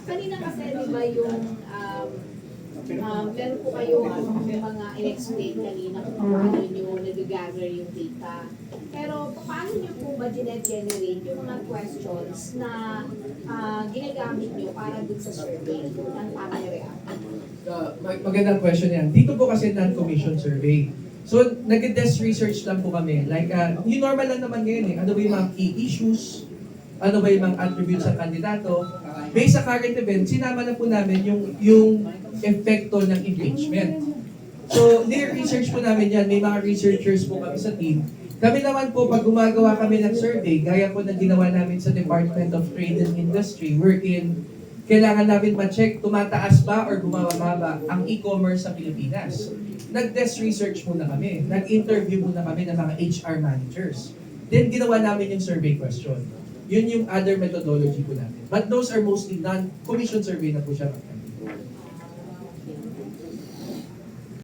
Kanina kasi di ba yung meron po kayong mga in-explain kanina kung paano nyo nag-gather yung data. Pero paano nyo po ba generate yung mga questions na ginagamit nyo para dun sa survey ng Family React? Magandang question yan. Dito po kasi non-commission survey. So, nag-desk research lang po kami. Like, yung normal lang naman ngayon eh. Ano ba yung mga key issues? Ano ba yung mga attributes ng kandidato? Based sa current event, sinama na po namin yung epekto ng impeachment. So, research po namin yan. May mga researchers po kami sa team. Kami naman po, pag gumagawa kami ng survey, gaya po ng ginawa namin sa Department of Trade and Industry, wherein kailangan namin ma-check tumataas ba or bumababa ang e-commerce sa Pilipinas. Nag-desk research muna kami. Nag-interview muna kami ng mga HR managers. Then ginawa namin yung survey question. Yun yung other methodology po natin. But those are mostly non-commission survey na po siya.